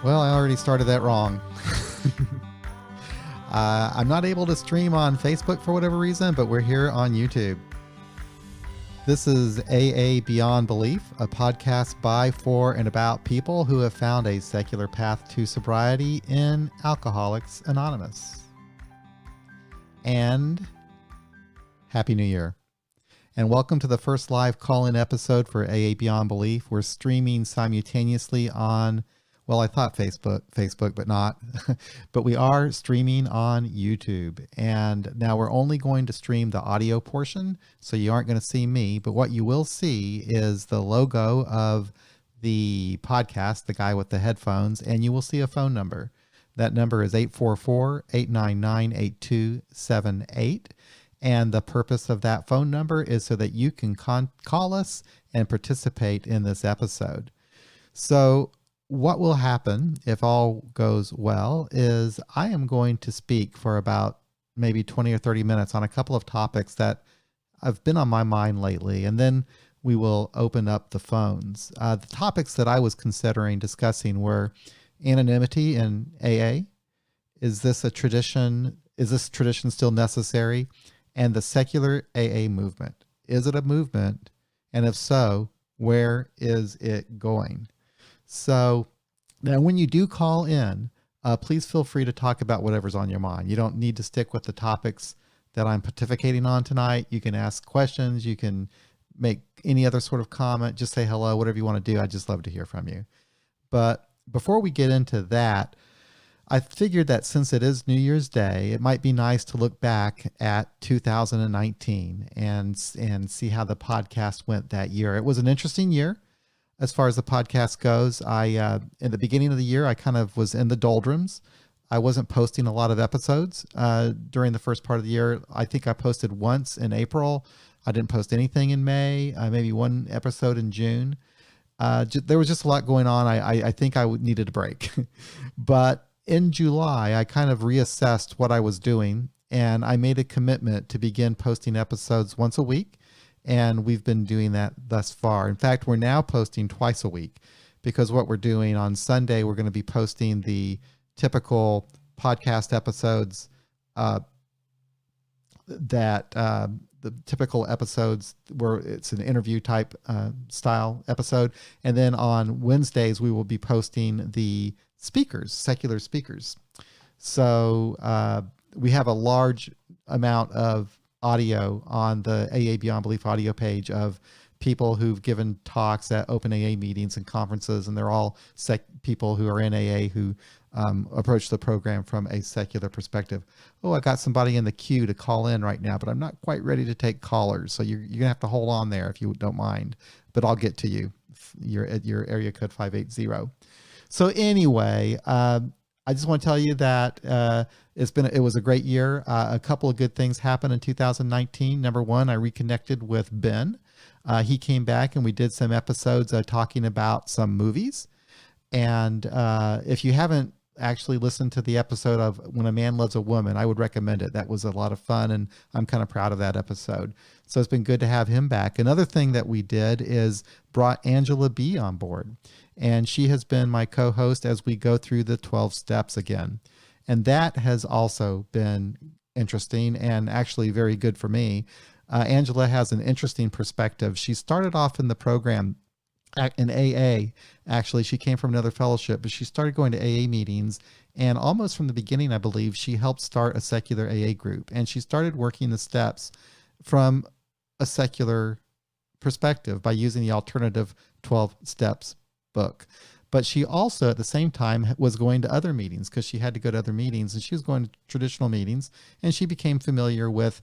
Well, I already started that wrong. I'm not able to stream on Facebook for whatever reason, but we're here on YouTube. This is AA Beyond Belief, a podcast by, for, and about people who have found a secular path to sobriety in Alcoholics Anonymous. And Happy New Year. And welcome to the first live call-in episode for AA Beyond Belief. We're streaming simultaneously on, well, I thought Facebook, but not. But we are streaming on YouTube. And now we're only going to stream the audio portion, so you aren't going to see me. But what you will see is the logo of the podcast, the guy with the headphones, and you will see a phone number. That number is 844-899-8278. And the purpose of that phone number is so that you can call us and participate in this episode. So what will happen if all goes well is I am going to speak for about maybe 20 or 30 minutes on a couple of topics that have been on my mind lately, and then we will open up the phones. The topics that I was considering discussing were anonymity in AA. Is this a tradition? Is this tradition still necessary? And the secular AA movement. Is it a movement? And if so, where is it going? So now when you do call in, please feel free to talk about whatever's on your mind. You don't need to stick with the topics that I'm pontificating on tonight. You can ask questions. You can make any other sort of comment. Just say hello, whatever you want to do. I'd just love to hear from you. But before we get into that, I figured that since it is New Year's Day, it might be nice to look back at 2019 and see how the podcast went that year. It was an interesting year as far as the podcast goes. In the beginning of the year, I kind of was in the doldrums. I wasn't posting a lot of episodes during the first part of the year. I think I posted once in April. I didn't post anything in May, maybe one episode in June. There was just a lot going on. I think I needed a break. But in July, I kind of reassessed what I was doing, and I made a commitment to begin posting episodes once a week, and we've been doing that thus far. In fact, we're now posting twice a week, because what we're doing on Sunday, we're going to be posting the typical podcast episodes, the typical episodes where it's an interview type style episode. And then on Wednesdays, we will be posting the speakers, secular speakers. So we have a large amount of audio on the AA Beyond Belief audio page of people who've given talks at open AA meetings and conferences, and they're all people who are in AA who approach the program from a secular perspective. Oh, I got somebody in the queue to call in right now, but I'm not quite ready to take callers. So you're gonna have to hold on there if you don't mind, but I'll get to you. You're at your area code 580. So anyway, I just want to tell you that it was a great year. A couple of good things happened in 2019. Number one, I reconnected with Ben. He came back and we did some episodes talking about some movies. And if you haven't actually listened to the episode of When a Man Loves a Woman, I would recommend it. That was a lot of fun, and I'm kind of proud of that episode. So it's been good to have him back. Another thing that we did is brought Angela B on board. And she has been my co-host as we go through the 12 steps again. And that has also been interesting and actually very good for me. Angela has an interesting perspective. She started off in the program in AA. Actually, she came from another fellowship, but she started going to AA meetings. And almost from the beginning, I believe, she helped start a secular AA group. And she started working the steps from a secular perspective by using the alternative 12 steps book. But she also at the same time was going to other meetings because she had to go to other meetings, and she was going to traditional meetings, and she became familiar with,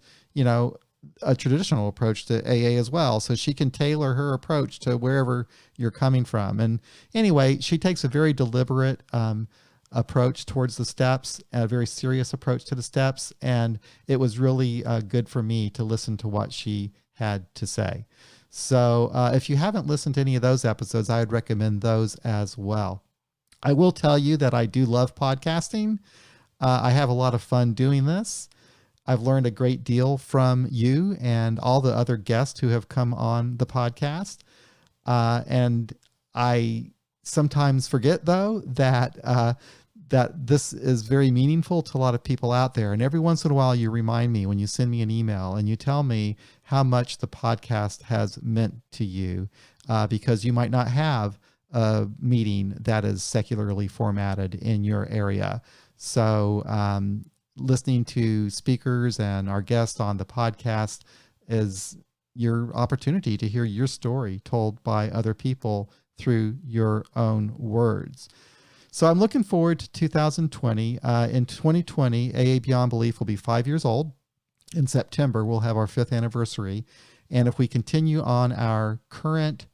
a traditional approach to AA as well. So she can tailor her approach to wherever you're coming from. And anyway, she takes a very deliberate approach towards the steps, a very serious approach to the steps. And it was really good for me to listen to what she had to say. So if you haven't listened to any of those episodes, I would recommend those as well. I will tell you that I do love podcasting. I have a lot of fun doing this. I've learned a great deal from you and all the other guests who have come on the podcast. And I sometimes forget, though, that this is very meaningful to a lot of people out there. And every once in a while, you remind me when you send me an email and you tell me how much the podcast has meant to you, because you might not have a meeting that is secularly formatted in your area. So listening to speakers and our guests on the podcast is your opportunity to hear your story told by other people through your own words. So I'm looking forward to 2020. In 2020, AA Beyond Belief will be 5 years old. In September, we'll have our 5th anniversary. And if we continue on our current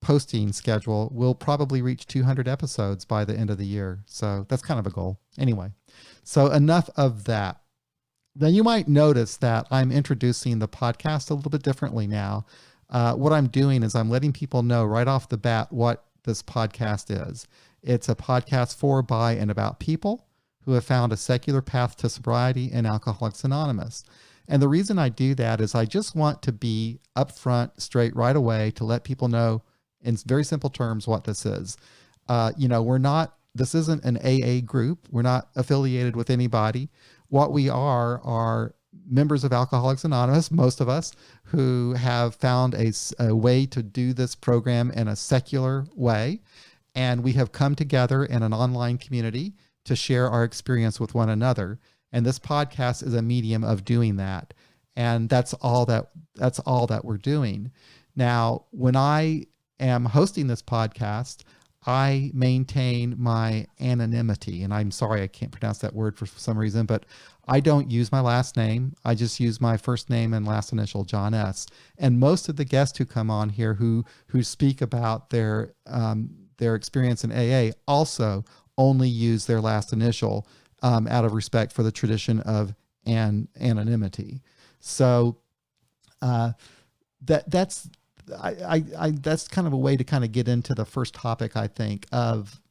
posting schedule, we'll probably reach 200 episodes by the end of the year. So that's kind of a goal. Anyway, so enough of that. Then you might notice that I'm introducing the podcast a little bit differently now. What I'm doing is I'm letting people know right off the bat what this podcast is. It's a podcast for, by, and about people who have found a secular path to sobriety in Alcoholics Anonymous. And the reason I do that is I just want to be upfront, straight, right away to let people know in very simple terms what this is. This isn't an AA group. We're not affiliated with anybody. What we are members of Alcoholics Anonymous, most of us, who have found a way to do this program in a secular way. And we have come together in an online community to share our experience with one another. And this podcast is a medium of doing that. And that's all that we're doing. Now, when I am hosting this podcast, I maintain my anonymity. And I'm sorry, I can't pronounce that word for some reason, but I don't use my last name. I just use my first name and last initial, John S. And most of the guests who come on here who speak about their experience in AA also only use their last initial out of respect for the tradition of anonymity. So that's kind of a way to kind of get into the first topic, I think, of,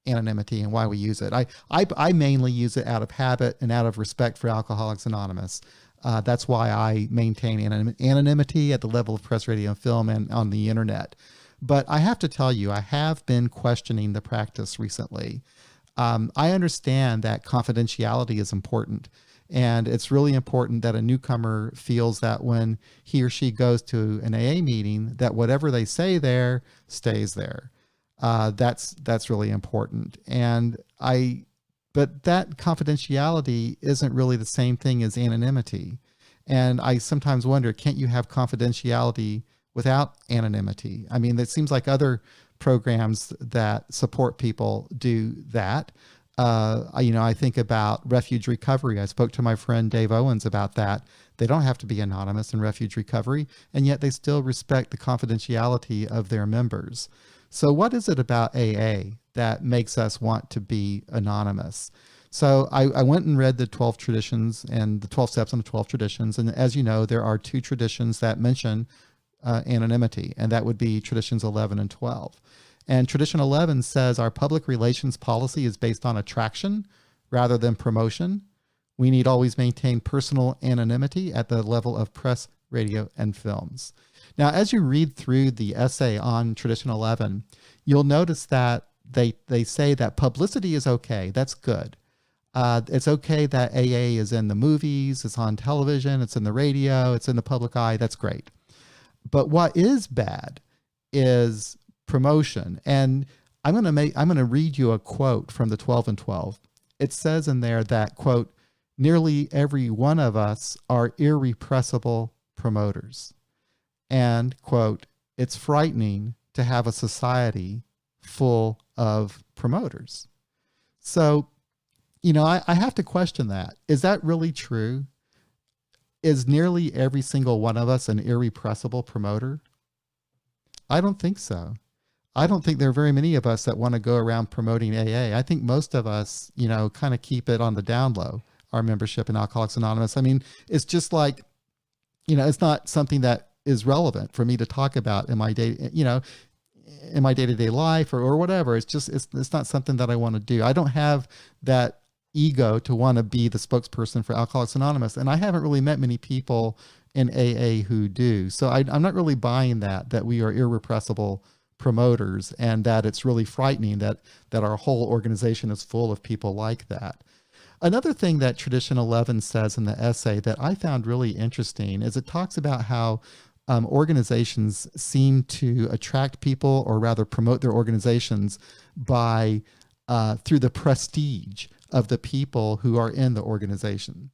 anonymity and why we use it. I mainly use it out of habit and out of respect for Alcoholics Anonymous. That's why I maintain anonymity at the level of press, radio, and film and on the internet. But I have to tell you, I have been questioning the practice recently. I understand that confidentiality is important. And it's really important that a newcomer feels that when he or she goes to an AA meeting, that whatever they say there stays there. That's really important. But that confidentiality isn't really the same thing as anonymity. And I sometimes wonder, can't you have confidentiality without anonymity? I mean, it seems like other programs that support people do that. I think about refuge recovery. I spoke to my friend Dave Owens about that. They don't have to be anonymous in refuge recovery, and yet they still respect the confidentiality of their members. So what is it about AA that makes us want to be anonymous? So I went and read the 12 traditions and the 12 steps on the 12 traditions. And as you know, there are 2 traditions that mention anonymity, and that would be traditions 11 and 12. And tradition 11 says our public relations policy is based on attraction rather than promotion. We need always maintain personal anonymity at the level of press, radio, and films. Now, as you read through the essay on tradition 11, you'll notice that they say that publicity is okay. That's good. It's okay that AA is in the movies, it's on television, it's in the radio, it's in the public eye. That's great. But what is bad is promotion. And I'm going to read you a quote from the 12 and 12. It says in there that, quote, nearly every one of us are irrepressible promoters. And, quote, it's frightening to have a society full of promoters. So, I have to question that. Is that really true? Is nearly every single one of us an irrepressible promoter? I don't think so. I don't think there are very many of us that want to go around promoting AA. I think most of us, kind of keep it on the down low, our membership in Alcoholics Anonymous. I mean, it's just like, it's not something that is relevant for me to talk about in my day-to-day life or whatever. It's not something that I want to do. I don't have that ego to want to be the spokesperson for Alcoholics Anonymous. And I haven't really met many people in AA who do. So I'm not really buying that we are irrepressible promoters, and that it's really frightening that our whole organization is full of people like that. Another thing that Tradition 11 says in the essay that I found really interesting is it talks about how organizations seem to attract people, or rather promote their organizations by through the prestige of the people who are in the organization.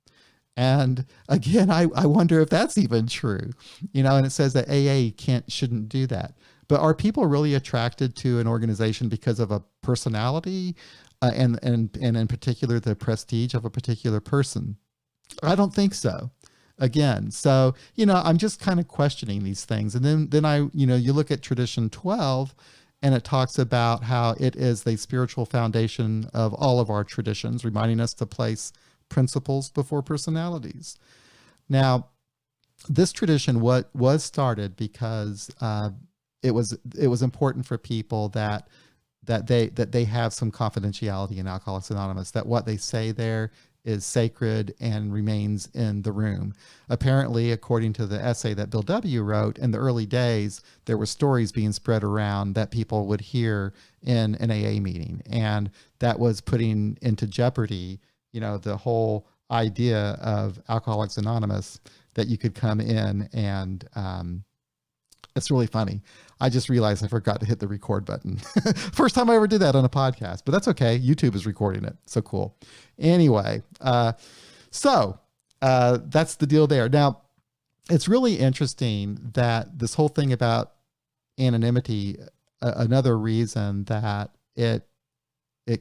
And again, I wonder if that's even true, and it says that AA shouldn't do that. But are people really attracted to an organization because of a personality and in particular the prestige of a particular person? I don't think so. Again, so, I'm just kind of questioning these things. And then I, you look at Tradition 12, and it talks about how it is the spiritual foundation of all of our traditions, reminding us to place principles before personalities. Now, this tradition was started because it was important for people that they have some confidentiality in Alcoholics Anonymous, that what they say there is sacred and remains in the room. Apparently, according to the essay that Bill W. wrote, in the early days, there were stories being spread around that people would hear in an AA meeting, and that was putting into jeopardy, the whole idea of Alcoholics Anonymous, that you could come in and it's really funny. I just realized I forgot to hit the record button. First time I ever did that on a podcast, but that's okay. YouTube is recording it. So cool. Anyway, so that's the deal there. Now, it's really interesting that this whole thing about anonymity, another reason that it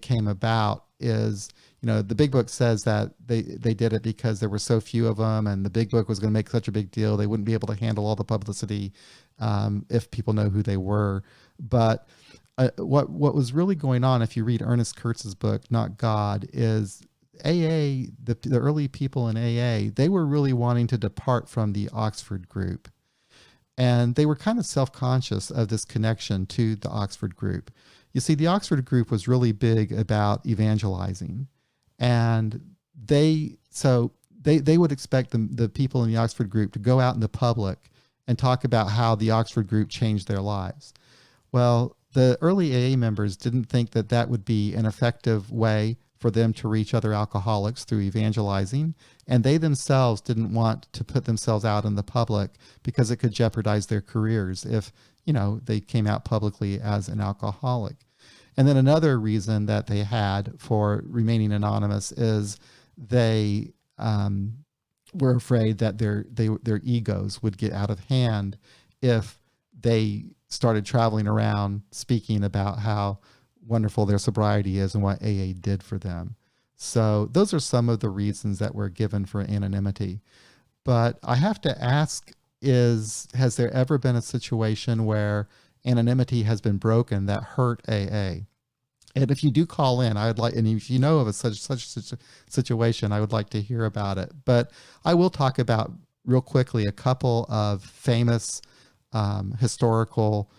came about is, the Big Book says that they did it because there were so few of them, and the Big Book was going to make such a big deal. They wouldn't be able to handle all the publicity if people know who they were. But what was really going on, if you read Ernest Kurtz's book, Not God, is AA, the early people in AA, they were really wanting to depart from the Oxford group. And they were kind of self-conscious of this connection to the Oxford group. You see, the Oxford group was really big about evangelizing. And they would expect the people in the Oxford group to go out in the public and talk about how the Oxford group changed their lives. Well, the early AA members didn't think that that would be an effective way for them to reach other alcoholics through evangelizing. And they themselves didn't want to put themselves out in the public because it could jeopardize their careers if, they came out publicly as an alcoholic. And then another reason that they had for remaining anonymous is they were afraid that their egos would get out of hand if they started traveling around speaking about how wonderful their sobriety is and what AA did for them. So those are some of the reasons that were given for anonymity. But I have to ask, has there ever been a situation where anonymity has been broken that hurt AA? And if you do call in, and if you know of such a situation, I would like to hear about it. But I will talk about real quickly a couple of famous historical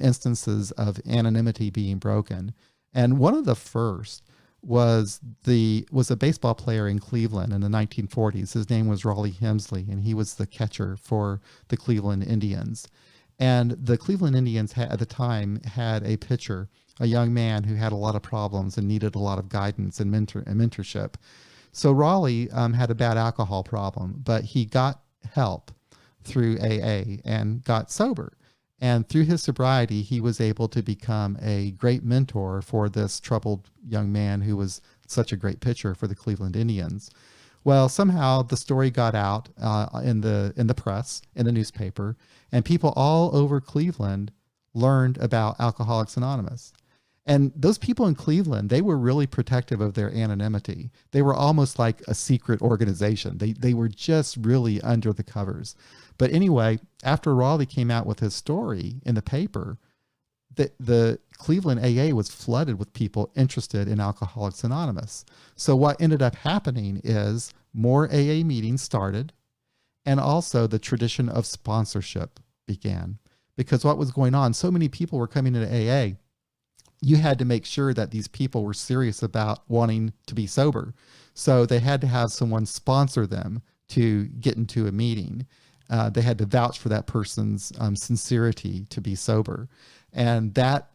instances of anonymity being broken. And one of the first was a baseball player in Cleveland in the 1940s. His name was Raleigh Hemsley, and he was the catcher for the Cleveland Indians. And the Cleveland Indians at the time had a pitcher, a young man who had a lot of problems and needed a lot of guidance and mentorship. So Raleigh had a bad alcohol problem, but he got help through AA and got sober. And through his sobriety, he was able to become a great mentor for this troubled young man who was such a great pitcher for the Cleveland Indians. Well, somehow the story got out in the press, in the newspaper, and people all over Cleveland learned about Alcoholics Anonymous. And those people in Cleveland, they were really protective of their anonymity. They were almost like a secret organization. They were just really under the covers. But anyway, after Raleigh came out with his story in the paper, the Cleveland AA was flooded with people interested in Alcoholics Anonymous. So what ended up happening is more AA meetings started, and also the tradition of sponsorship began. Because what was going on, so many people were coming into AA, you had to make sure that these people were serious about wanting to be sober. So they had to have someone sponsor them to get into a meeting. They had to vouch for that person's sincerity to be sober. And that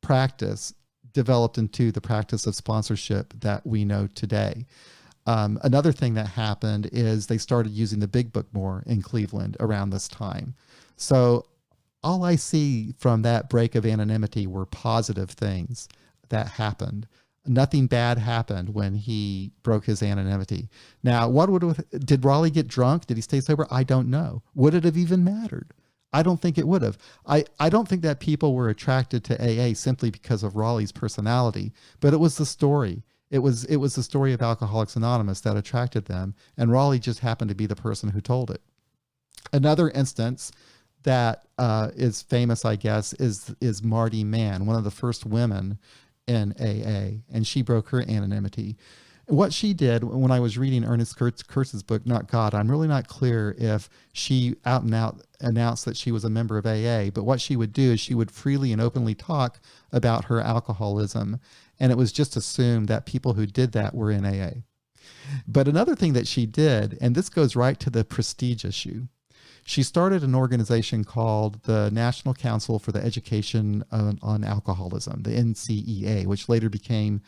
practice developed into the practice of sponsorship that we know today. Another thing that happened is they started using the Big Book more in Cleveland around this time. So all I see from that break of anonymity were positive things that happened. Nothing bad happened when he broke his anonymity. Now, did Raleigh get drunk? Did he stay sober? I don't know. Would it have even mattered? I don't think it would have. I don't think that people were attracted to AA simply because of Raleigh's personality, but it was the story. It was the story of Alcoholics Anonymous that attracted them, and Raleigh just happened to be the person who told it. Another instance that is famous, I guess, is Marty Mann, one of the first women in AA, and she broke her anonymity. What she did, when I was reading Ernest Kurtz's book, Not God, I'm really not clear if she out and out announced that she was a member of AA, but what she would do is she would freely and openly talk about her alcoholism, and it was just assumed that people who did that were in AA. But another thing that she did, and this goes right to the prestige issue, she started an organization called the National Council for the Education on Alcoholism, the NCEA, which later became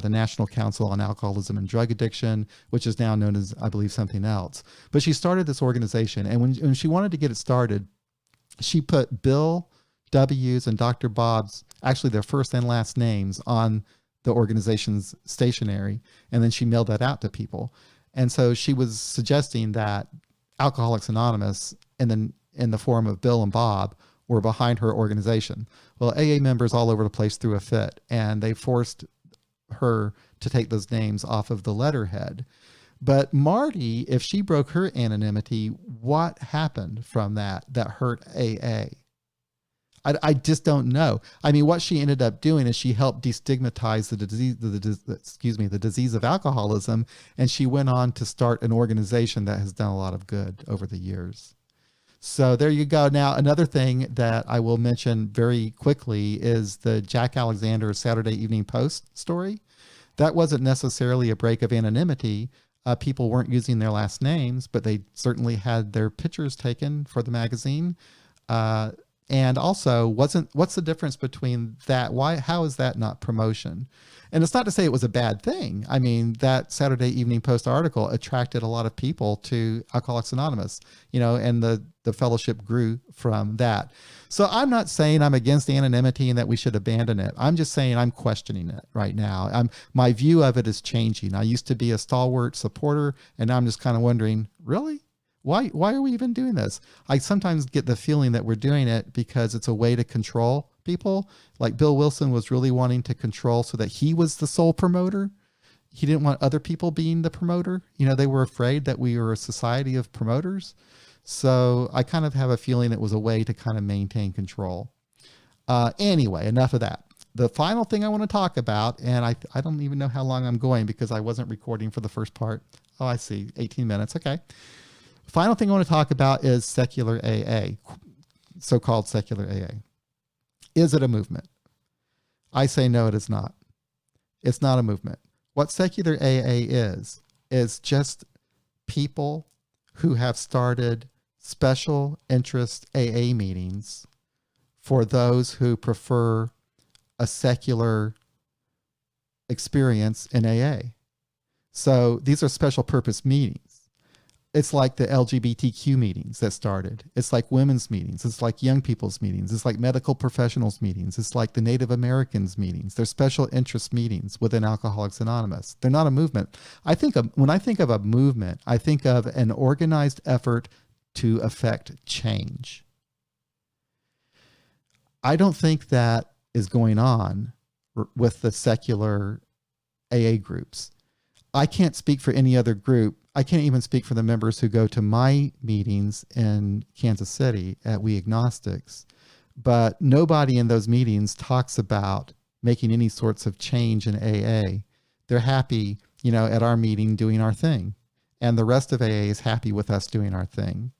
the National Council on Alcoholism and Drug Addiction, which is now known as, I believe, something else. But she started this organization, and when she wanted to get it started, she put Bill W.'s and Dr. Bob's, actually their first and last names, on the organization's stationery, and then she mailed that out to people. And so she was suggesting that Alcoholics Anonymous, in the form of Bill and Bob, were behind her organization. Well, AA members all over the place threw a fit, and they forced her to take those names off of the letterhead. But Marty, if she broke her anonymity, what happened from that hurt AA? I just don't know. I mean, what she ended up doing is she helped destigmatize the disease of alcoholism, and she went on to start an organization that has done a lot of good over the years. So there you go. Now, another thing that I will mention very quickly is the Jack Alexander Saturday Evening Post story. That wasn't necessarily a break of anonymity. People weren't using their last names, but they certainly had their pictures taken for the magazine. And also, what's the difference between that? How is that not promotion? And it's not to say it was a bad thing. I mean, that Saturday Evening Post article attracted a lot of people to Alcoholics Anonymous, and the fellowship grew from that. So I'm not saying I'm against anonymity and that we should abandon it. I'm just saying I'm questioning it right now. My view of it is changing. I used to be a stalwart supporter, and now I'm just kind of wondering, really? Why are we even doing this? I sometimes get the feeling that we're doing it because it's a way to control people. Like Bill Wilson was really wanting to control so that he was the sole promoter. He didn't want other people being the promoter. They were afraid that we were a society of promoters. So I kind of have a feeling it was a way to kind of maintain control. Anyway, enough of that. The final thing I want to talk about, and I don't even know how long I'm going because I wasn't recording for the first part. Oh, I see, 18 minutes. Okay. Final thing I want to talk about is secular AA, so-called secular AA. Is it a movement? I say no, it is not. It's not a movement. What secular AA is just people who have started special interest AA meetings for those who prefer a secular experience in AA. So these are special purpose meetings. It's like the LGBTQ meetings that started. It's like women's meetings. It's like young people's meetings. It's like medical professionals meetings. It's like the Native Americans meetings. They're special interest meetings within Alcoholics Anonymous. They're not a movement. When I think of a movement, I think of an organized effort to affect change. I don't think that is going on with the secular AA groups. I can't speak for any other group. I can't even speak for the members who go to my meetings in Kansas City at We Agnostics, but nobody in those meetings talks about making any sorts of change in AA. They're happy, at our meeting doing our thing, and the rest of AA is happy with us doing our thing.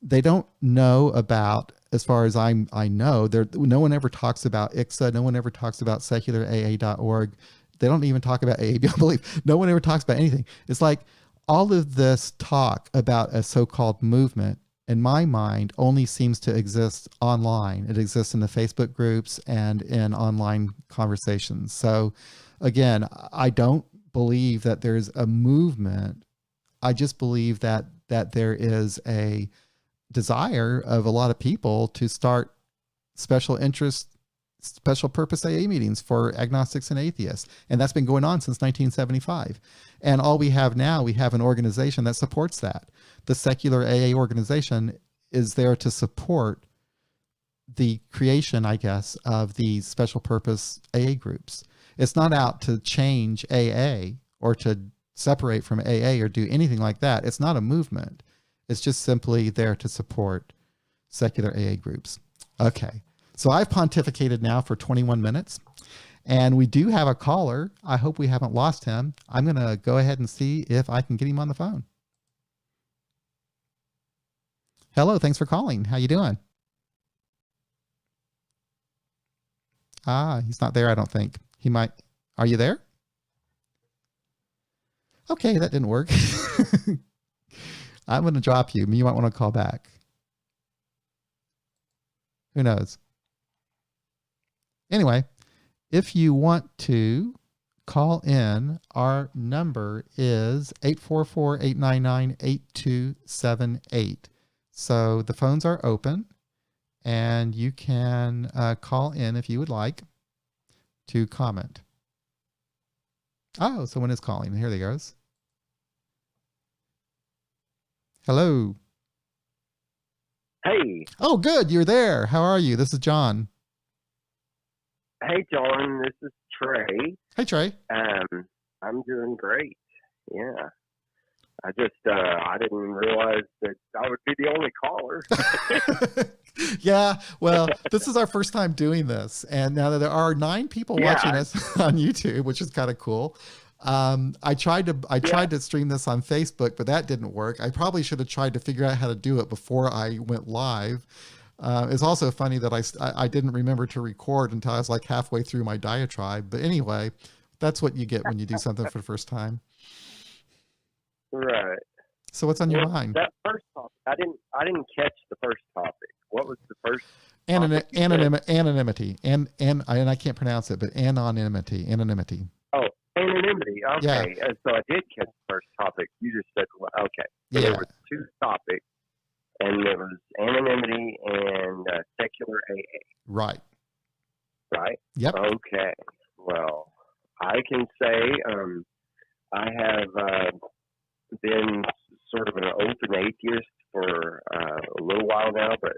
They don't know about, as far as I know, no one ever talks about ICSA. No one ever talks about secularAA.org. They don't even talk about AA Beyond Belief. No one ever talks about anything. It's like, all of this talk about a so-called movement in my mind, only seems to exist online. It exists in the Facebook groups and in online conversations. So, again, I don't believe that there's a movement. I just believe that there is a desire of a lot of people to start special interest, special purpose AA meetings for agnostics and atheists. And that's been going on since 1975. And all we have now, we have an organization that supports that. The secular AA organization is there to support the creation, I guess, of these special purpose AA groups. It's not out to change AA or to separate from AA or do anything like that. It's not a movement. It's just simply there to support secular AA groups. Okay. So I've pontificated now for 21 minutes, and we do have a caller. I hope we haven't lost him. I'm going to go ahead and see if I can get him on the phone. Hello, thanks for calling. How you doing? He's not there, I don't think. He might. Are you there? Okay, that didn't work. I'm going to drop you. You might want to call back. Who knows? Anyway, if you want to call in, our number is 844-899-8278. So the phones are open, and you can call in if you would like to comment. Oh, someone is calling. Here they goes. Hello. Hey. Oh, good. You're there. How are you? This is John. Hey, John. This is Trey. Hey, Trey. I'm doing great. Yeah. I didn't realize that I would be the only caller. Yeah. Well, this is our first time doing this. And now that there are 9 people watching us on YouTube, which is kind of cool. I tried to stream this on Facebook, but that didn't work. I probably should have tried to figure out how to do it before I went live. It's also funny that I didn't remember to record until I was like halfway through my diatribe. But anyway, that's what you get when you do something for the first time. Right. So what's on your mind? That first topic, I didn't catch the first topic. What was the first? Anonymity. And I can't pronounce it, but anonymity. Oh, anonymity. Okay. Yeah. So I did catch the first topic. You just said, okay. So there were 2 topics, and there was anonymity and secular AA. Right. Right? Yep. Okay. Well, I can say I have been sort of an open atheist for a little while now, but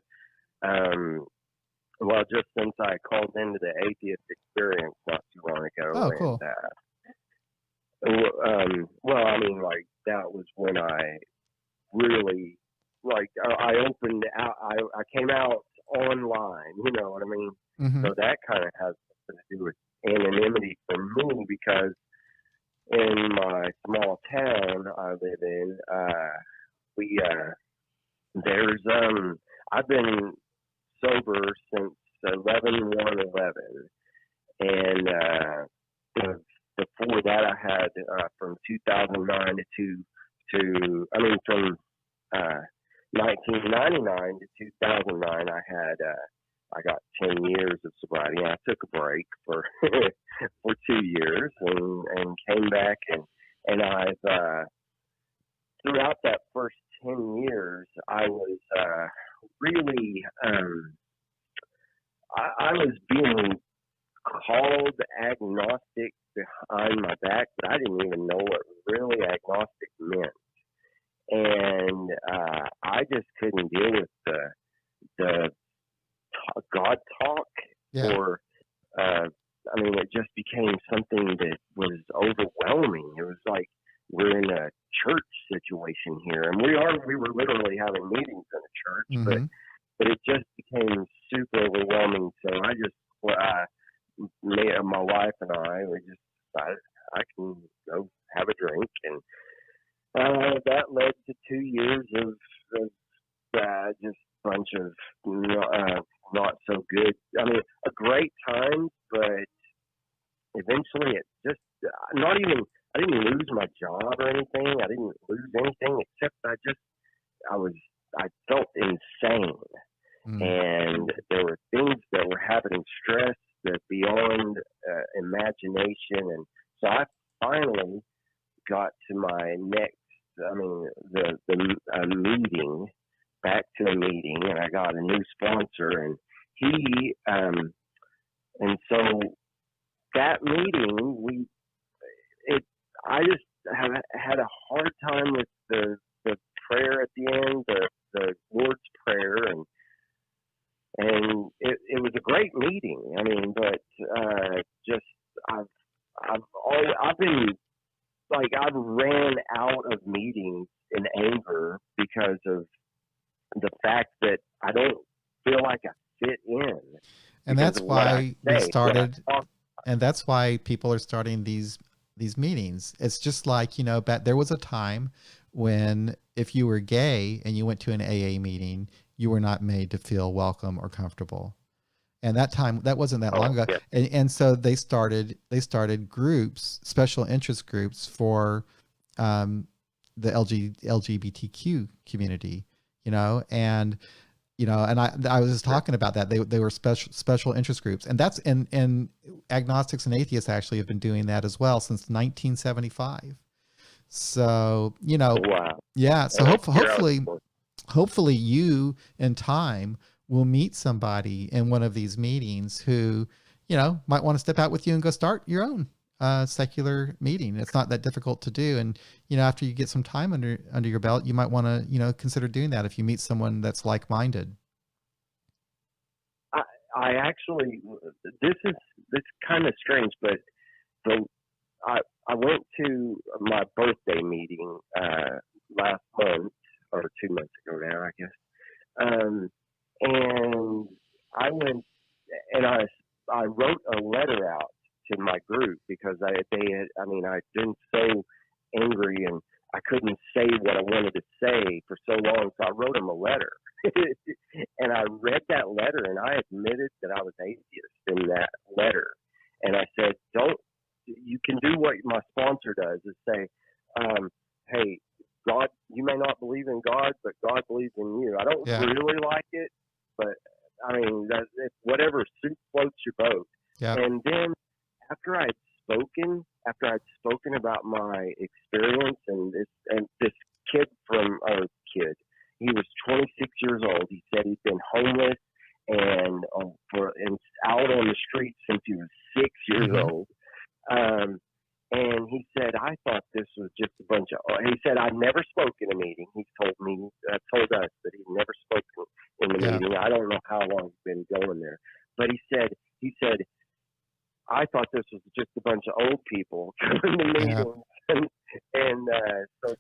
just since I called into the atheist experience not too long ago. Oh, cool. And, that was when I really, I opened out, I came out online, you know what I mean? Mm-hmm. So that kind of has something to do with anonymity for me, because in my small town I live in, I've been sober since 11/1/11, and before that I had from 2009 from 1999 to 2009 I got 10 years of sobriety. I took a break for for 2 years and came back, and I've throughout that first 10 years I was really I was being called agnostic behind my back, but I didn't even know what really agnostic meant. And I just couldn't deal with the God talk, or it just became something that was overwhelming. It was like we're in a church situation here, and we were literally having meetings in a church, mm-hmm. but it just became super overwhelming. So I just my wife and we just decided I can go have a drink, and that led to 2 years of just a bunch of not so good. A great time, but eventually it just I didn't lose my job or anything. I didn't lose anything except I I felt insane. And there were things that were happening, stress that beyond imagination. And so I finally got to my next, the meeting, back to a meeting, and I got a new sponsor, and he, and so that meeting, I just had a hard time with the prayer at the end, the Lord's Prayer, and it was a great meeting. I mean, but just I've been like, I've ran out of meetings in anger because of the fact that I don't feel like I fit in. And that's why we started, and that's why people are starting these meetings. It's just like, there was a time when if you were gay and you went to an AA meeting, you were not made to feel welcome or comfortable. And that wasn't that long ago. Yeah. And so they started groups, special interest groups for the LGBTQ community, and I was just talking about that. They were special interest groups, and that's and agnostics and atheists actually have been doing that as well since 1975. So, wow. Yeah. So hopefully you in time will meet somebody in one of these meetings who, might want to step out with you and go start your own secular meeting. It's not that difficult to do. And, after you get some time under your belt, you might want to, consider doing that if you meet someone that's like-minded. I actually, this is kind of strange, but I went to my birthday meeting last month, or 2 months ago now, I guess. And I went and I wrote a letter out to my group because I'd been so angry and I couldn't say what I wanted to say for so long. So I wrote them a letter and I read that letter and I admitted that I was atheist in that letter. And I said, you can do what my sponsor does, is say, hey, God, you may not believe in God, but God believes in you. I don't really like it, but I mean, whatever suit floats your boat. Yeah. And then after I'd spoken about my experience, and this kid, he was 26 years old. He said he'd been homeless and out on the street since he was 6 years old. And he said, I thought this was just a bunch of, he said, I've never spoken in a meeting. He told us that he'd never spoken in the meeting. I don't know how long he's been going there. But he said, I thought this was just a bunch of old people coming to meetings. And so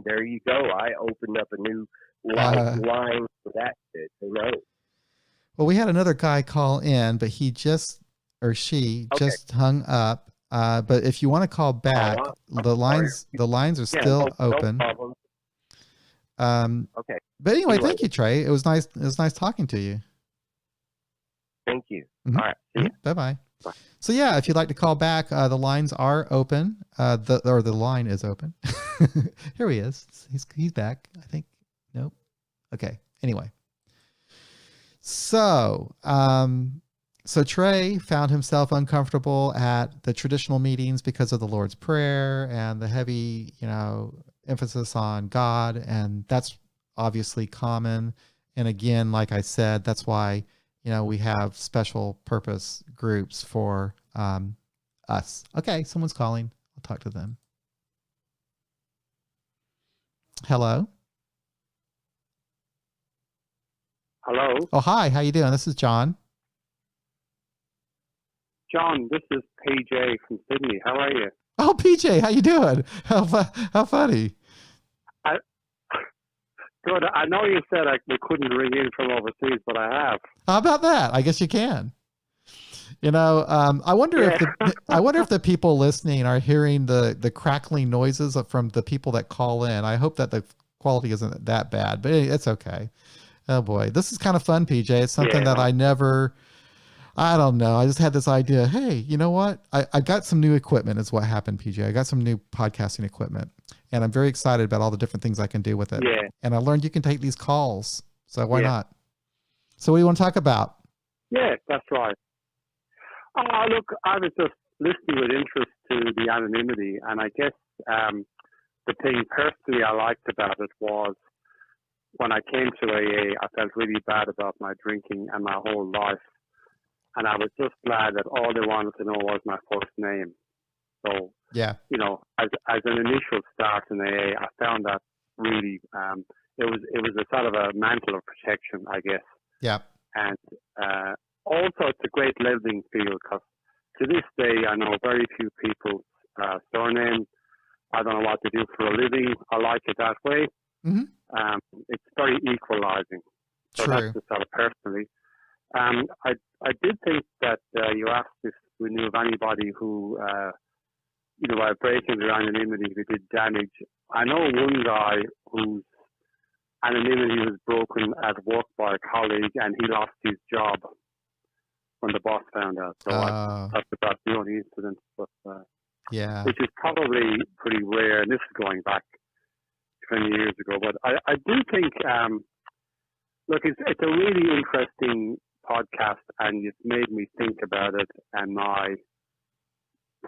there you go. I opened up a new line for that kid. Who knows? Well, we had another guy call in, but she just hung up. But if you want to call back, the lines are still open. No problem. Okay. But anyway, thank you, Trey. It was nice talking to you. Thank you. Mm-hmm. All right. See ya. Bye-bye. Bye. So yeah, if you'd like to call back, the lines are open. The line is open. Here he is. He's back. I think. Nope. Okay. Anyway. So Trey found himself uncomfortable at the traditional meetings because of the Lord's Prayer and the heavy, emphasis on God. And that's obviously common. And again, like I said, that's why, we have special purpose groups for us. Okay, someone's calling. I'll talk to them. Hello? Hello? Oh, hi. How you doing? This is John. John, this is PJ from Sydney. How are you? Oh, PJ, how you doing? How funny. Good. I know you said we couldn't ring in from overseas, but I have. How about that? I guess you can. I wonder if the people listening are hearing the crackling noises from the people that call in. I hope that the quality isn't that bad, but it's okay. Oh boy, this is kind of fun, PJ. It's something that I never I don't know. I just had this idea. Hey, you know what? I got some new equipment is what happened, PJ. I got some new podcasting equipment and I'm very excited about all the different things I can do with it. Yeah, And I learned you can take these calls. So why yeah, not? So what do you want to talk about? yeah. That's right. Look, I was just listening with interest to the anonymity, and I guess the thing personally I liked about it was when I came to AA, I felt really bad about my drinking and my whole life, and I was just glad that all they wanted to know was my first name. So, Yeah. you know, as an initial start in AA, I found that really it was a sort of a mantle of protection, I guess. Yeah. And also, it's a great leveling field because to this day, I know very few people's surname. I don't know what they do for a living. I like it that way. Mm-hmm. It's very equalizing. So True. that's the sort of personally. I did think that you asked if we knew of anybody who, by breaking their anonymity, they did damage. I know one guy whose anonymity was broken at work by a colleague, and he lost his job when the boss found out. So that's about the only incident, but yeah. which is probably pretty rare. And this is going back 20 years ago. But I do think, look, it's a really interesting podcast, and it's made me think about it and my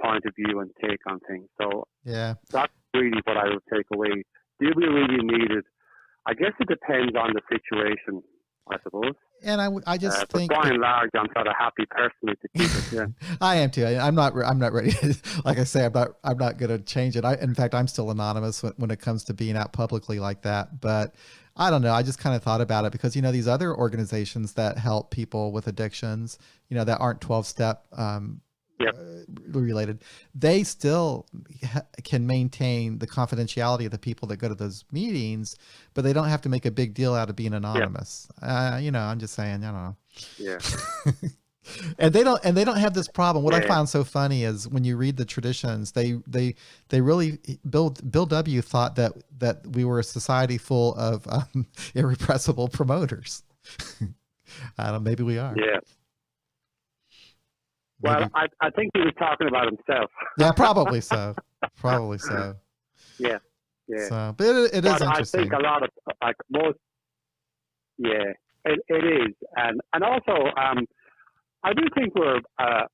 point of view and take on things. So Yeah. that's really what I would take away. Do we really need it? I guess it depends on the situation, I suppose. And I just think, but by and large, I'm sort of happy personally to keep it. Yeah, I am too. I'm not ready. Like I say, I'm not going to change it. In fact, I'm still anonymous when it comes to being out publicly like that. But I don't know. I just kind of thought about it because, these other organizations that help people with addictions, that aren't 12-step related, they still can maintain the confidentiality of the people that go to those meetings, but they don't have to make a big deal out of being anonymous. I'm just saying, I don't know. Yeah. and they don't have this problem. What I found so funny is when you read the traditions, they really Bill W. thought that we were a society full of irrepressible promoters. I don't know, maybe we are. Yeah. Well, I think he was talking about himself. Yeah, probably so. Probably so. Yeah, yeah. So, but it is interesting. I think a lot of most. Yeah, it is, and also I do think we're a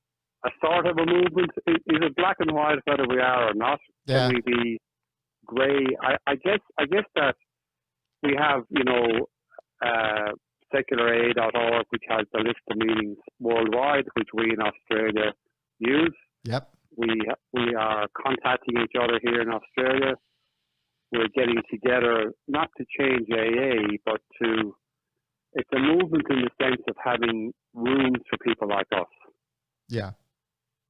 sort of a movement. Is it black and white whether we are or not? Yeah. Can we be grey? I guess that we have secularaa.org, which has the list of meetings worldwide, which we in Australia use. Yep. We are contacting each other here in Australia. We're getting together not to change AA, but it's a movement in the sense of having rooms for people like us. Yeah.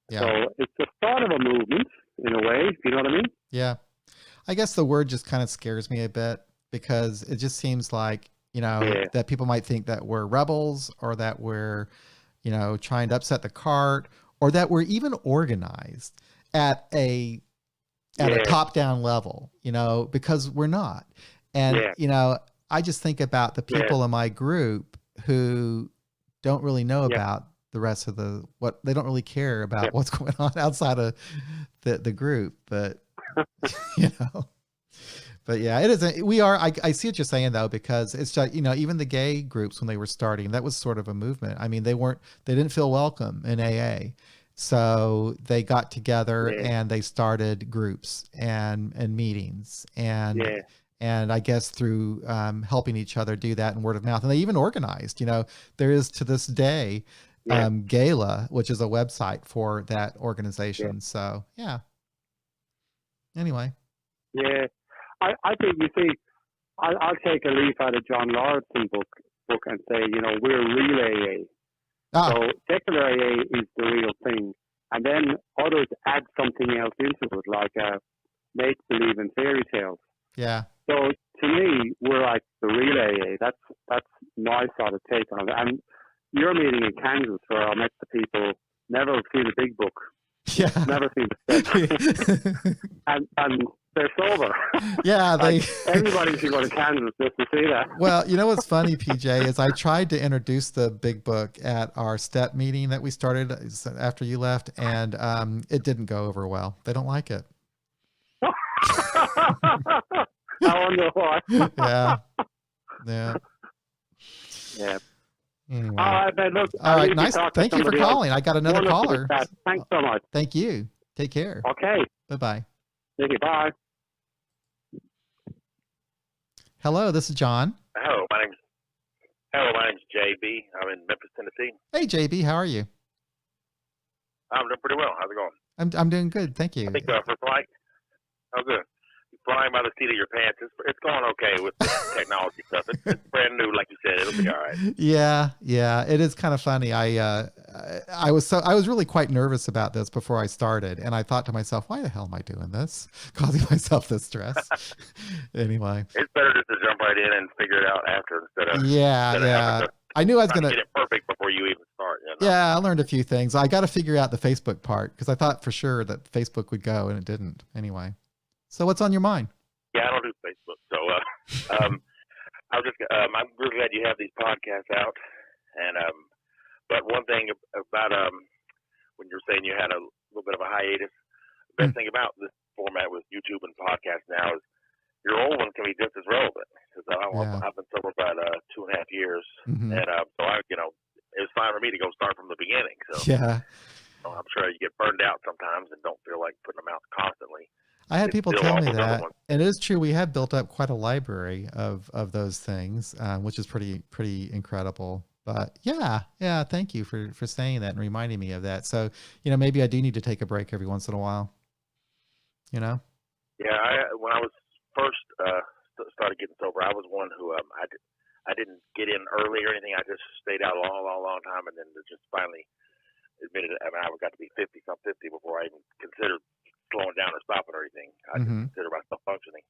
Yeah. So it's a sort of a movement in a way, you know what I mean? Yeah. I guess the word just kind of scares me a bit because it just seems like, that people might think that we're rebels or that we're, trying to upset the cart or that we're even organized at a top-down level, because we're not. And, I just think about the people in my group who don't really know about the rest of they don't really care about what's going on outside of the group, but, But yeah, it isn't. We are. I see what you're saying though, because it's just, even the gay groups when they were starting, that was sort of a movement. I mean, they didn't feel welcome in AA, so they got together and they started groups and meetings and I guess through helping each other do that and word of mouth, and they even organized. There is to this day Gala, which is a website for that organization. So yeah. Anyway. Yeah. I think, you see, I'll take a leaf out of John Lauritsen book and say, we're real AA. So secular AA is the real thing. And then others add something else into it, like make-believe and fairy tales. Yeah. So to me, we're like the real AA. That's my sort of take on it. And your meeting in Kansas where I met the people, never seen a big book. Yeah. Never seen the steps. and they're sober. Yeah, they. Everybody should go to Kansas just to see that. Well, you know what's funny, PJ, is I tried to introduce the big book at our step meeting that we started after you left, and it didn't go over well. They don't like it. I wonder why. Yeah. Yeah. Yeah. Anyway. All right, Ben. Look, All right, nice. Thank you for calling. I got another Wonderful caller. chat. Thanks so much. Thank you. Take care. Okay. Bye-bye. Thank you. Bye. Hello, this is John. Hello, my name's JB. I'm in Memphis, Tennessee. Hey, JB, how are you? I'm doing pretty well. How's it going? I'm doing good, thank you. I think for flight. Oh, good. Flying by the seat of your pants. It's going okay with the technology stuff. It's brand new, like you said. It'll be all right. Yeah. It is kind of funny. I was really quite nervous about this before I started, and I thought to myself, why the hell am I doing this? Causing myself this stress. Anyway. It's better just to jump right in and figure it out after instead of Yeah. I knew I was gonna get it perfect before you even start. You know? Yeah, I learned a few things. I got to figure out the Facebook part because I thought for sure that Facebook would go, and it didn't. Anyway. So what's on your mind? Yeah, I don't do Facebook. So I'm really glad you have these podcasts out. And but one thing about when you're saying you had a little bit of a hiatus, the best thing about this format with YouTube and podcast now is your old one can be just as relevant. Because I've been sober about 2.5 years, and so it was fine for me to go start from the beginning. So yeah, I'm sure you get burned out sometimes and don't feel like putting them out constantly. I had people tell me that, and it is true. We have built up quite a library of those things, which is pretty incredible. But yeah, thank you for saying that and reminding me of that. So maybe I do need to take a break every once in a while. Yeah, when I was first started getting sober, I was one who I didn't get in early or anything. I just stayed out a long time, and then just finally admitted it. I mean, I got to be 50 before I even considered slowing down or stopping or anything. I just consider myself functioning.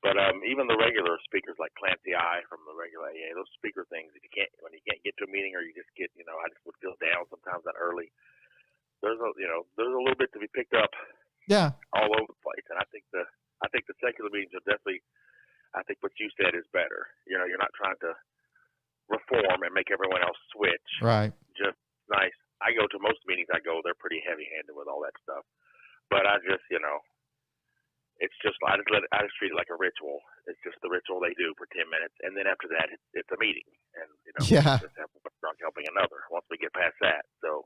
But even the regular speakers like Clancy I from the regular AA, those speaker things, when you can't get to a meeting or you just get, I just would feel down sometimes that early. There's a little bit to be picked up. Yeah. All over the place. And I think the secular meetings are definitely, I think what you said is better. You're not trying to reform and make everyone else switch. Right. Just nice. I go to most meetings they're pretty heavy handed with all that stuff. But I just, it's just, I just treat it like a ritual. It's just the ritual they do for 10 minutes. And then after that, it's a meeting. And, yeah. Just have one drunk helping another once we get past that. So,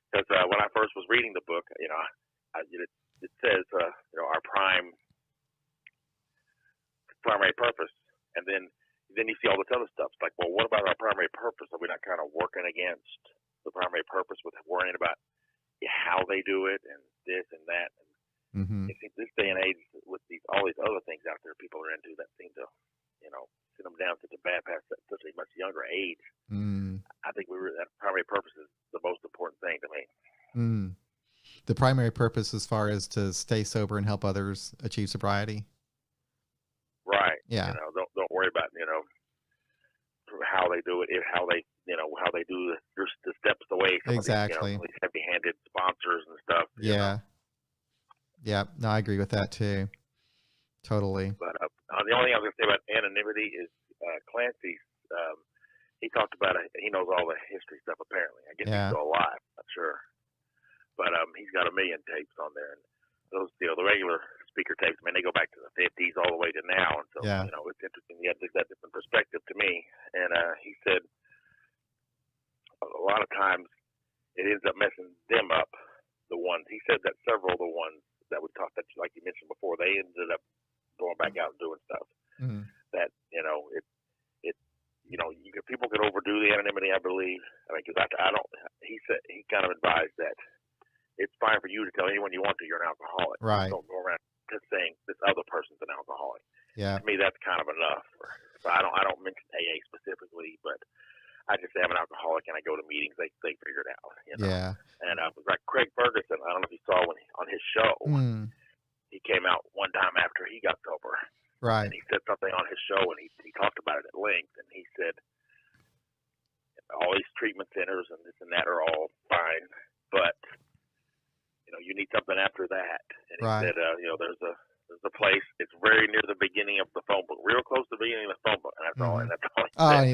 because when I first was reading the book, it says, our primary purpose. And then you see all this other stuff. It's like, well, what about our primary purpose? Are we not kind of working against the primary purpose with worrying about how they do it and this and that? And it seems this day and age with all these other things out there people are into that seem to, send them down such a bad path at such a much younger age. I think that primary purpose is the most important thing to me. The primary purpose as far as to stay sober and help others achieve sobriety. Right. Yeah. Don't worry about, how they do it, how they do the steps away from exactly. these heavy-handed sponsors and stuff. Yeah. Yeah. No, I agree with that too. Totally. But the only thing I was going to say about anonymity is Clancy. He talked about it. He knows all the history stuff. Apparently, I guess he's still alive. Not sure, but he's got 1 million tapes on there, and those the regular speaker tapes. I mean, they go back to the 50s all the way to now, and so it's interesting. He had that different perspective to me, and he said a lot of times it ends up messing them up. The ones he said that several of the ones that we talked, that like you mentioned before, they ended up going back out and doing stuff that people can overdo the anonymity. I believe. I mean, because I don't. He said he kind of advised that it's fine for you to tell anyone you want to you're an alcoholic. Right. Don't go around just saying this other person's an alcoholic. Yeah. To me, that's kind of enough. So I don't mention AA specifically, but I just say I'm an alcoholic and I go to meetings. They figure it out. Yeah. And like Craig Ferguson, I don't know if you saw on his show, he came out one time after he got sober. Right. And he said something on his show, and he talked about it at length. And he said all these treatment centers and this and that are all fine, but you need something after that. And he said, there's a very near the beginning of the phone book, real close to the beginning of the phone book, and that's all. And that's all. Oh, He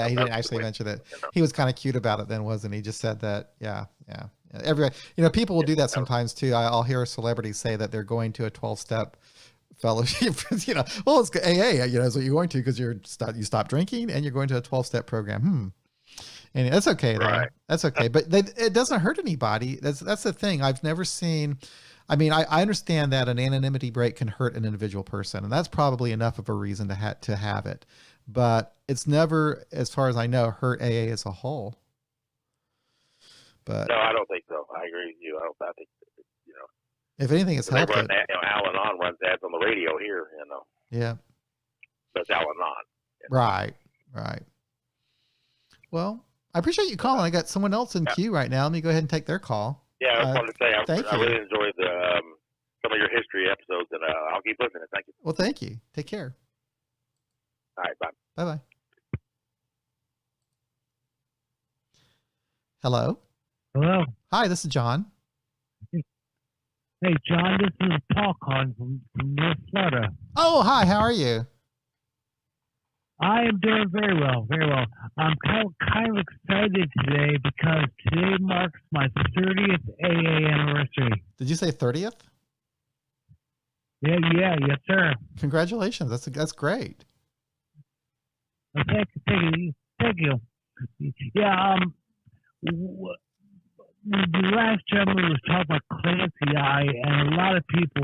he didn't actually mention it. He was kind of cute about it then, wasn't he? Just said that. Yeah. Everybody, people will do that sometimes too. I'll hear a celebrity say that they're going to a 12-step fellowship. Well, it's AA. Is what you're going to because you stop drinking and you're going to a 12-step program. And that's okay, though. Right. That's okay. But it doesn't hurt anybody. That's the thing. I've never seen. I mean, I understand that an anonymity break can hurt an individual person, and that's probably enough of a reason to have it. But it's never, as far as I know, hurt AA as a whole. But no, I don't think so. I agree with you. I think if anything, it's helped. Al-Anon runs ads on the radio here. Yeah. But it's Al-Anon. Right. Well, I appreciate you calling. I got someone else in queue right now. Let me go ahead and take their call. Yeah, I just wanted to say I really enjoyed some of your history episodes, and I'll keep listening. Thank you. Well, thank you. Take care. All right, bye. Bye-bye. Hello? Hello. Hi, this is John. Hey, John, this is Paul calling from North Florida. Oh, hi. How are you? I am doing very well, very well. I'm kind of excited today because today marks my 30th AA anniversary. Did you say 30th? Yeah, yes, sir. Congratulations. That's great. Thank you. Yeah, the last gentleman was talking about Clancy I, and a lot of people,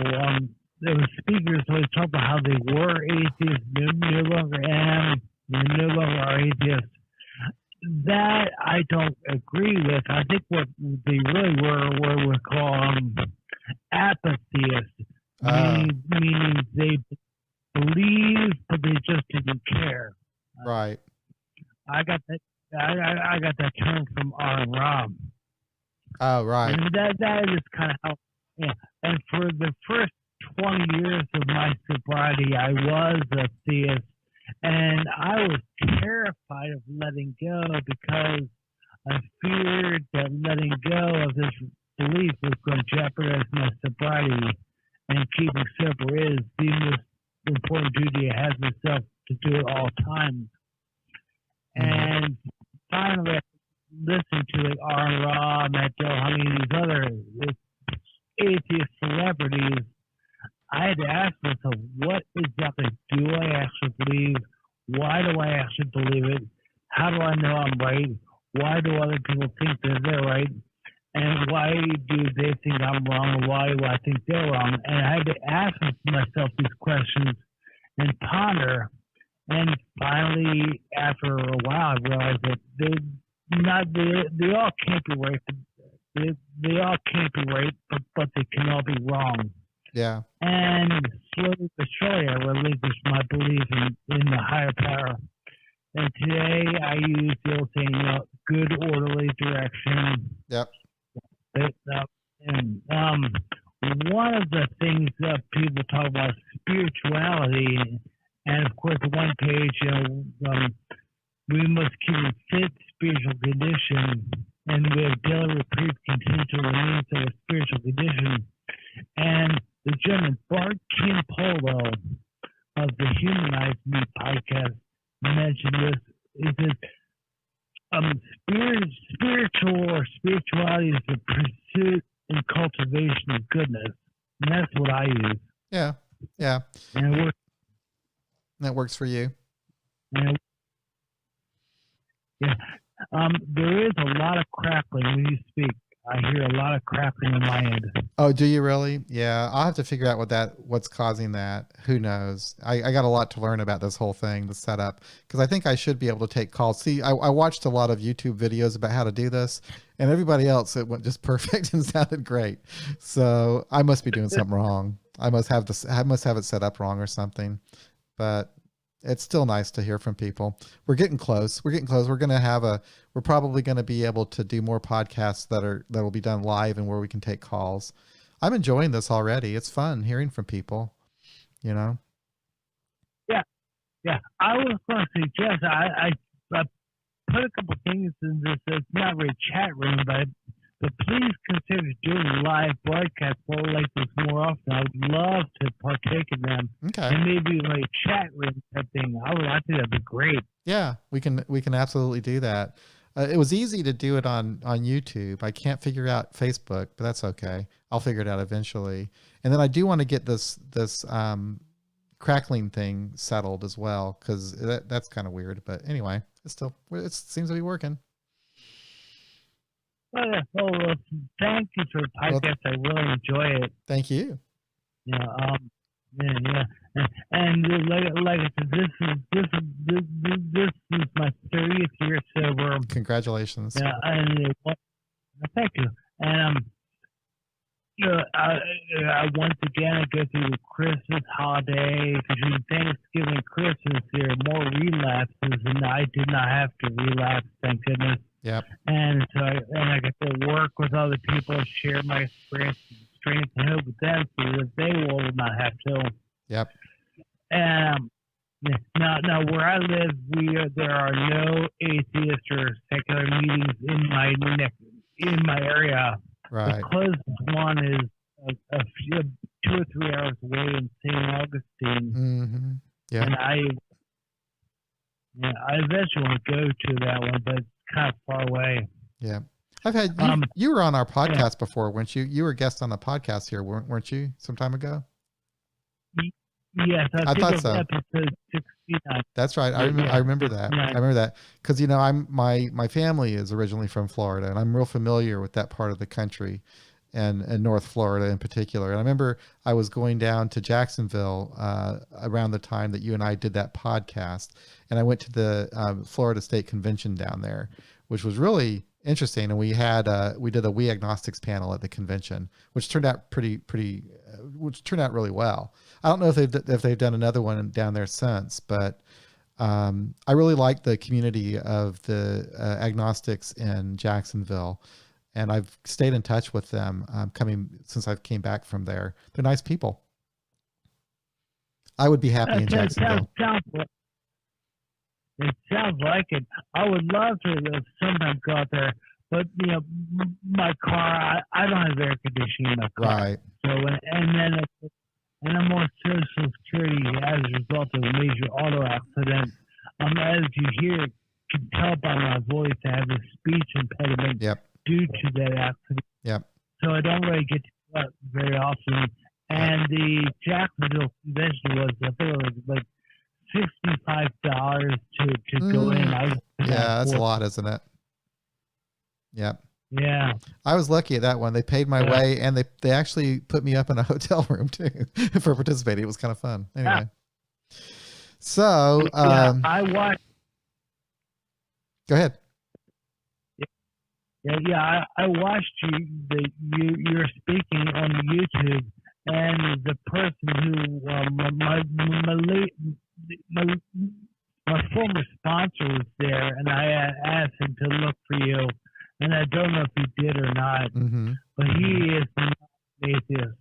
there were speakers always talk about how they were atheists, they no longer am, they no longer are atheists. That I don't agree with. I think what they really were we call apatheists, meaning they believe but they just didn't care. Right. I got that term from Aaron Robb. Oh, right. And that is kind of how. Yeah. And for the first 20 years of my sobriety, I was a theist, and I was terrified of letting go because I feared that letting go of this belief was going to jeopardize my sobriety, and keeping sober is the most important duty I have myself to do at all times. And finally, I listened to Aaron Robb, Matt Dillahunty, these other atheist celebrities. I had to ask myself, what exactly do I actually believe? Why do I actually believe it? How do I know I'm right? Why do other people think that they're right? And why do they think I'm wrong? And why do I think they're wrong? And I had to ask myself these questions and ponder. And finally, after a while, I realized that they all can't be right. They all can't be right, but they can all be wrong. Yeah. And slowly but surely, I relinquished my belief in the higher power. And today, I use the old saying, good orderly direction. Yep. And one of the things that people talk about spirituality, and of course, the one page, we must keep in fit spiritual condition, and we have daily reprieve continue to remain to a spiritual condition. And the gentleman Bart Kimpolo of the Humanize Me podcast mentioned this. Is that spiritual or spirituality is the pursuit and cultivation of goodness, and that's what I use. Yeah. And it works. That works for you. Yeah. There is a lot of crackling when you speak. I hear a lot of crackling in my end. Oh, do you really? Yeah, I'll have to figure out what's causing that. Who knows? I got a lot to learn about this whole thing, the setup, because I think I should be able to take calls. See, I watched a lot of YouTube videos about how to do this, and everybody else, it went just perfect and sounded great. So I must be doing something wrong. I must have it set up wrong or something. But it's still nice to hear from people. We're getting close. We're probably going to be able to do more podcasts that will be done live and where we can take calls. I'm enjoying this already. It's fun hearing from people, Yeah. I was going to suggest, I put a couple things in this. It's not really a chat room, but But please consider doing live broadcasts more like this more often. I would love to partake in them. Okay. And maybe like chat room type thing. I think that'd be great. Yeah, we can absolutely do that. It was easy to do it on YouTube. I can't figure out Facebook, but that's okay. I'll figure it out eventually. And then I do want to get this crackling thing settled as well, because that's kind of weird. But anyway, it seems to be working. Well, thank you for the podcast. I really enjoy it. Thank you. Yeah. And like I said, this is my 30th year sober. Congratulations. Yeah, and thank you. And once again, I go through the Christmas holiday, between Thanksgiving and Christmas. There are more relapses, and I did not have to relapse, thank goodness. Yep. And so I get to work with other people, share my experience, strength, and hope with them, so that they will not have to. Yep. Now where I live, there are no atheist or secular meetings in my area. Right. The closest one is a few, 2 or 3 hours away in St. Augustine. Mm-hmm. Yeah. And I eventually want to go to that one, but it's kind of far away. Yeah. I've had you were on our podcast before, weren't you? You were a guest on the podcast here, weren't you, some time ago? Yes, I thought so. Episode 69. That's right. I remember that. Yeah. I remember that because my family is originally from Florida, and I'm real familiar with that part of the country, and North Florida in particular. And I remember I was going down to Jacksonville around the time that you and I did that podcast, and I went to the Florida State Convention down there, which was really interesting. And we did a We Agnostics panel at the convention, which turned out which turned out really well. I don't know if they've done another one down there since, but I really like the community of the agnostics in Jacksonville, and I've stayed in touch with them since I came back from there. They're nice people. I would be happy in Jacksonville. It sounds like it. I would love to sometimes go out there, but my car, I don't have air conditioning in my car. Right. So and I'm on Social Security as a result of a major auto accident. As you can tell by my voice, I have a speech impediment due to that accident. Yep. So I don't really get to go out very often. And the Jacksonville convention was, I think it was like $65 to go in. That's a lot, isn't it? Yep. Yeah. I was lucky at that one. They paid my way, and they actually put me up in a hotel room too for participating. It was kind of fun. Anyway. So I watched. Go ahead. Yeah. I watched you're speaking on YouTube, and the person who my former sponsor was there, and I asked him to look for you, and I don't know if he did or not, but he is not an atheist.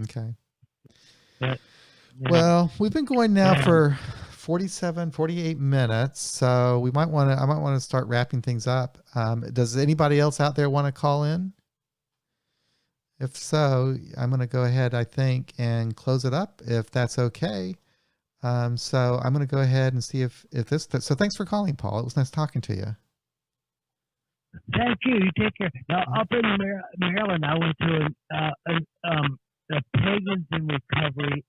Okay. But, well, we've been going now for 48 minutes, so I might want to start wrapping things up. Does anybody else out there want to call in? If so, I'm going to go ahead, I think, and close it up if that's okay. So I'm going to go ahead and see if this. So thanks for calling, Paul. It was nice talking to you. Thank you. You take care. Now, up in Maryland, I went to a Pagans in Recovery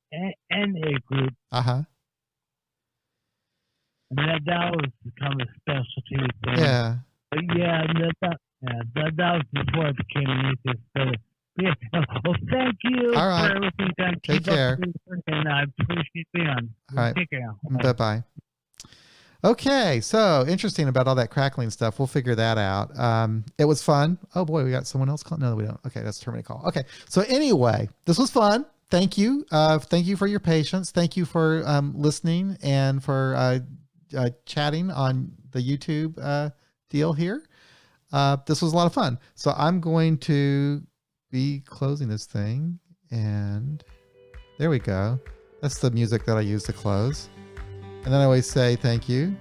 NA group. And that was kind of a specialty thing. Yeah. But that was before I became an atheist. So, yeah. Well, thank you for everything. Take care. And I appreciate being on. All right. Take care. Bye-bye. Okay, so interesting about all that crackling stuff. We'll figure that out. It was fun. Oh boy, we got someone else calling. No, we don't. Okay, that's a terminate call. Okay, so anyway, this was fun. Thank you. Thank you for your patience. Thank you for listening and for chatting on the YouTube deal here. This was a lot of fun. So I'm going to be closing this thing, and there we go. That's the music that I use to close. And then I always say thank you.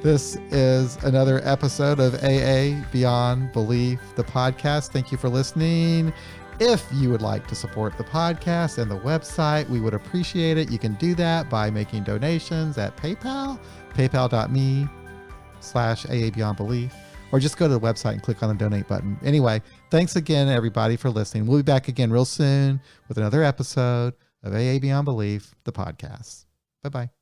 This is another episode of AA Beyond Belief, the podcast. Thank you for listening. If you would like to support the podcast and the website, we would appreciate it. You can do that by making donations at PayPal, paypal.me/AA Beyond Belief, or just go to the website and click on the donate button. Anyway, thanks again, everybody, for listening. We'll be back again real soon with another episode of AA Beyond Belief, the podcast. Bye-bye.